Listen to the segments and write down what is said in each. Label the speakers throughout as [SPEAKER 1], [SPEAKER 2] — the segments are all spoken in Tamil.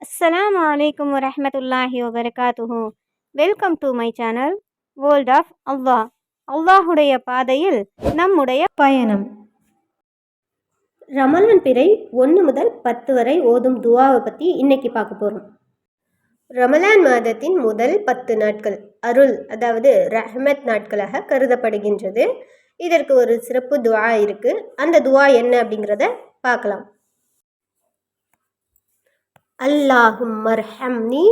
[SPEAKER 1] Assalamu alaikum wa rahmatullahi wa barakatuhu. Welcome to my channel world of Allah. அல்லாஹுடைய பாதையில் நம்முடைய பயணம். ரமலான் பிறை 1 முதல் 10 வரை ஓதும் துவாவை பற்றி இன்னைக்கு பார்க்க போகிறோம். ரமலான் மாதத்தின் முதல் 10 நாட்கள் அருள், அதாவது ரஹ்மத் நாட்களாக கருதப்படுகின்றது. இதற்கு ஒரு சிறப்பு துவா இருக்கு. அந்த துவா என்ன அப்படிங்கிறத பார்க்கலாம். அல்லாஹும்மர்ஹம்னி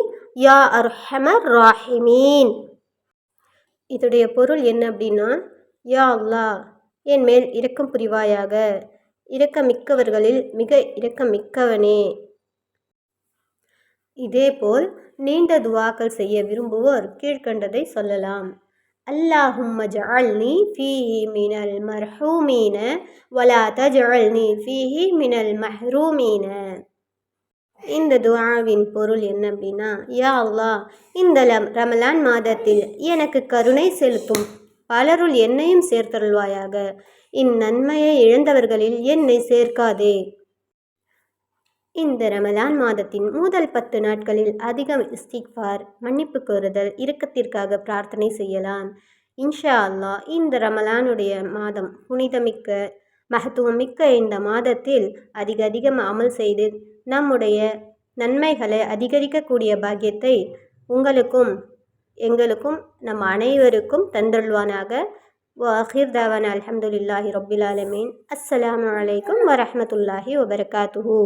[SPEAKER 1] யா அர்ஹமர் ராஹிமீன். இதோடைய பொருள் என்ன அப்படின்னா, யா அல்லாஹ், என் மேல் இரக்கம் புரிவாயாக, இரக்கமிக்கவர்களில் மிக இரக்கமிக்கவனே. இதேபோல் நீண்ட துவாக்கள் செய்ய விரும்புவோர் கீழ்கண்டதை சொல்லலாம். அல்லாஹும்ம ஜஅல்னி ஃபீஹி மினல் மர்ஹூமீன வலா தஜஅல்னி ஃபீஹி மினல் மஹ்ரூமீன. இந்த துஆவின் பொருள் என்ன அப்படின்னா, யா அல்லாஹ், இந்த ரமலான் மாதத்தில் எனக்கு கருணை செலுத்தும் பலருள் என்னையும் சேர்த்தருள்வாயாக. இந்நன்மையை இழந்தவர்களில் என்னை சேர்க்காதே. இந்த ரமலான் மாதத்தின் முதல் 10 நாட்களில் அதிகம் இஸ்திக்ஃபார், மன்னிப்பு கோருதல், இரக்கத்திற்காக பிரார்த்தனை செய்யலாம். இன்ஷா அல்லாஹ் இந்த ரமலானுடைய மாதம் புனிதமிக்க மகத்துவமிக்க இந்த மாதத்தில் அதிகம் அமல் செய்து நம்முடைய நன்மைகளை அதிகரிக்கக்கூடிய பாக்கியத்தை உங்களுக்கும் எங்களுக்கும் நம் அனைவருக்கும் தந்தருள்வானாக. வாஹிர் தாவானா அல்ஹம்துலில்லாஹி ரப்பில் ஆலமீன். அஸ்ஸலாமு அலைக்கும் வரஹ்மத்துல்லாஹி வபரகாத்துஹு.